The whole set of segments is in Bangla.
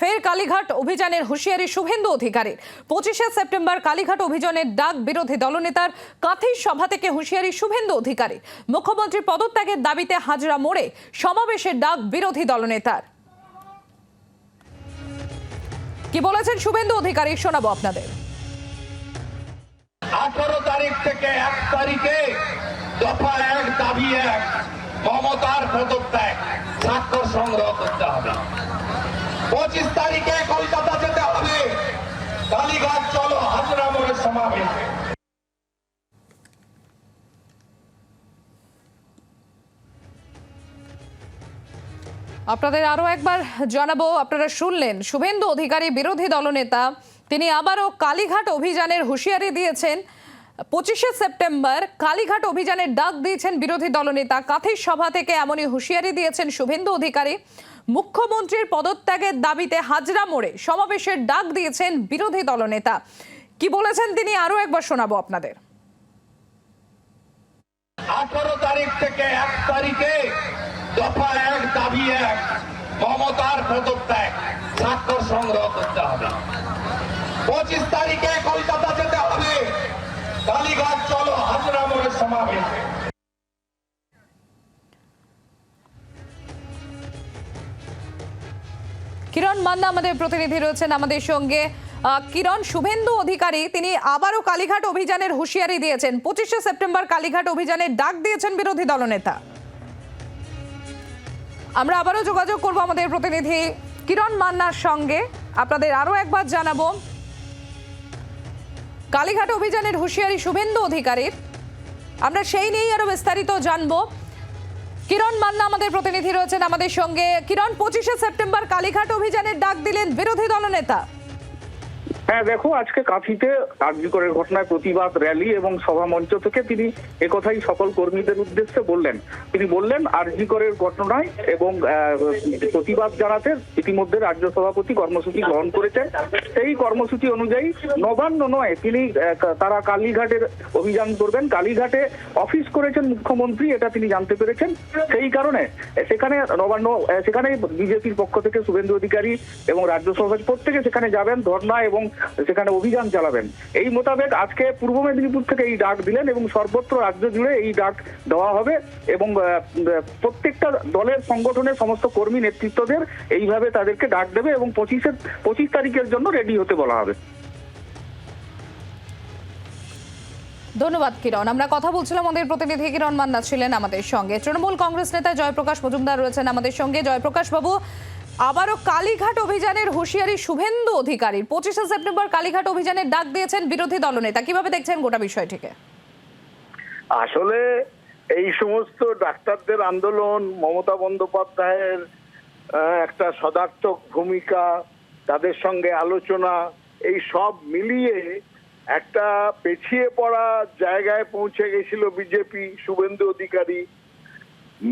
ফের কালীঘাট অভিযানের হুঁশিয়ারি শুভেন্দু অধিকারীর। 25শে সেপ্টেম্বর কালীঘাট অভিযানের ডাক বিরোধী দলনেতার কাঁথি সভা থেকে হুঁশিয়ারি শুভেন্দু অধিকারী। মুখ্যমন্ত্রী পদত্যাগের দাবিতে হাজরা মোড়ে সমাবেশের ডাক বিরোধী দলনেতার। কি বলেছেন শুভেন্দু অধিকারী শোনাবো আপনাদের। 18 তারিখ থেকে 1 তারিখে দফা 1 দাবি 1 মমতার পদত্যাগ স্বাক্ষর সংগ্রহ করতে হবে। 25 তারিখে কলকাতা যেতে হবে, কালীঘাট চলো হাজরা মোড়ে সমাবেশ। আপনাদের আরো একবার জানাবো, আপনারা শুনলেন শুভেন্দু অধিকারী বিরোধী দলনেতা, তিনি আবারও কালীঘাট অভিযানের হুঁশিয়ারি দিয়েছেন। 25শে সেপ্টেম্বর কালীঘাট অভিযানের ডাক দিয়েছেন বিরোধী দলনেতা। কাঁথি সভা থেকে এমনই হুঁশিয়ারি দিয়েছেন শুভেন্দু অধিকারী। মুখ্যমন্ত্রীর পদত্যাগের দাবিতে হাজরা মোড়ে সমাবেশের ডাক দিয়েছেন বিরোধী দলনেতা। কি বলেছেন তিনি আরো একবার শোনাবো আপনাদের। 18 তারিখ থেকে 1 তারিখে দফা 1 দাবি 1 মমতার পদত্যাগ স্বাক্ষর সংগ্রহ করতে হবে। 25 তারিখে কলকাতা যেতে হবে, কালীঘাট চলো হাজরা মোড়ে সমাবেশ। কিরণ মান্না আমাদের প্রতিনিধি রয়েছেন আমাদের সঙ্গে। কিরণ, শুভেন্দু অধিকারী তিনি আবারও কালীঘাট অভিযানের হুঁশিয়ারি দিয়েছেন। 25শে সেপ্টেম্বর কালীঘাট অভিযানের ডাক দিয়েছেন বিরোধী দলনেতা। আমরা আবারও যোগাযোগ করব আমাদের প্রতিনিধি কিরণ মান্নার সঙ্গে। আপনাদের আরো একবার জানাবো, কালীঘাট অভিযানের হুঁশিয়ারি শুভেন্দু অধিকারীর, আমরা সেই নিয়েই আরো বিস্তারিত জানবো। কিরণ মান্না আমাদের প্রতিনিধি রয়েছেন আমাদের সঙ্গে। কিরণ, 25শে সেপ্টেম্বর কালীঘাট অভিযানের ডাক দিলেন বিরোধী দলনেতা। হ্যাঁ দেখো, আজকে কাঁথিতে আরজিকরের ঘটনায় প্রতিবাদ র্যালি এবং সভা মঞ্চ থেকে তিনি একথাই সকল কর্মীদের উদ্দেশ্যে বললেন। তিনি বললেন আরজিকরের ঘটনায় এবং প্রতিবাদ জানাতে ইতিমধ্যে রাজ্য সভাপতি কর্মসূচি গ্রহণ করেছেন। সেই কর্মসূচি অনুযায়ী নবান্ন নয়, তিনি তারা কালীঘাটের অভিযান করবেন। কালীঘাটে অফিস করেছেন মুখ্যমন্ত্রী, এটা তিনি জানতে পেরেছেন। সেই কারণে সেখানে নবান্ন, সেখানে বিজেপির পক্ষ থেকে শুভেন্দু অধিকারী এবং রাজ্য সভাপতি প্রত্যেকে সেখানে যাবেন, ধর্ণা এবং সেখানে অভিযান চালাবেন। এই মোতাবেক আজকে পূর্ব মেদিনীপুর থেকে এই ডাক দিলেন এবং সর্বত্র রাজ্য জুড়ে এই ডাক দেওয়া হবে এবং প্রত্যেকটা দলের সংগঠনের সমস্ত কর্মী নেতৃত্বদের এইভাবে তাদেরকে ডাক দেবে এবং 25 তারিখের জন্য রেডি হতে বলা হবে। ধন্যবাদ কিরণ। আমরা কথা বলছিলাম, আমাদের প্রতিনিধি কিরণ মান্না ছিলেন আমাদের সঙ্গে। তৃণমূল কংগ্রেস নেতা জয়প্রকাশ মজুমদার রয়েছেন আমাদের সঙ্গে। জয়প্রকাশ বাবু, আবারও কালীঘাট অভিযানের হুঁশিয়ারি শুভেন্দু অধিকারীর। 25শে সেপ্টেম্বর কালীঘাট অভিযানের ডাক দিয়েছেন বিরোধী দলনেতা। কিভাবে দেখছেন গোটা বিষয়টিকে? আসলে এই সমস্ত ডাক্তারদের আন্দোলন, মমতা বন্দ্যোপাধ্যায়ের একটা সদার্থক ভূমিকা, তাদের সঙ্গে আলোচনা, এই সব মিলিয়ে একটা পেছিয়ে পড়া জায়গায় পৌঁছে গেছিল বিজেপি। শুভেন্দু অধিকারী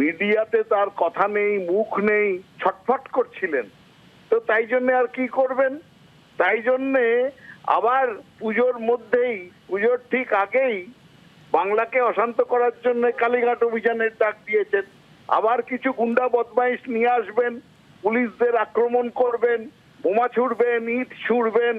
মিডিয়াতে তার কথা নেই, মুখ নেই, ছটফট করছিলেন। তো তাই জন্য আর কি করবেন, তাই জন্যে আবার পুজোর মধ্যেই, পুজোর ঠিক আগেই বাংলাকে অশান্ত করার জন্য কালীঘাট অভিযানের ডাক দিয়েছেন। আবার কিছু গুন্ডা বদমাইশ নিয়ে আসবেন, পুলিশদের আক্রমণ করবেন, বোমা ছুড়বেন, ইট ছুড়বেন।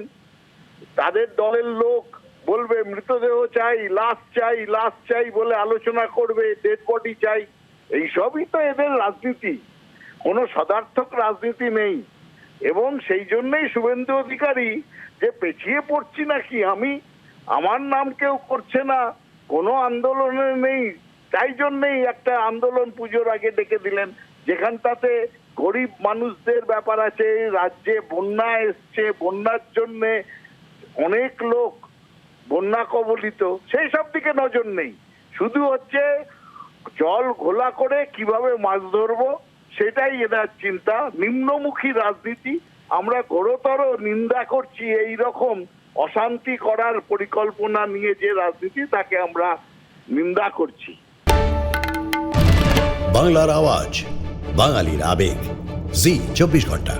তাদের দলের লোক বলবে মৃতদেহ চাই, লাশ চাই, লাশ চাই বলে আলোচনা করবে, ডেড বডি চাই। এইসবই তো এদের রাজনীতি, কোনো সদার্থক রাজনীতি নেই। এবং সেই জন্যই শুভেন্দু অধিকারী যে পেছিয়ে পড়ছি নাকি আমি, আমার নাম কেউ করছে না, কোনো আন্দোলনে নেই, তাই জন্যই একটা আন্দোলন পুজোর আগে ডেকে দিলেন, যেখানটাতে গরিব মানুষদের ব্যাপার আছে। রাজ্যে বন্যা এসছে, বন্যার জন্যে অনেক লোক বন্যা কবলিত, সেই সব দিকে নজর নেই। শুধু হচ্ছে জল ঘোলা করে কিভাবে মাছ ধরবো, সেটাই এদের চিন্তা। নিম্নমুখী রাজনীতি। আমরা ঘোরতর নিন্দা করছি এই রকম অশান্তি করার পরিকল্পনা নিয়ে যে রাজনীতি, তাকে আমরা নিন্দা করছি। বাংলার আওয়াজ, বাঙালির আবেগ, জি 24 ঘন্টা।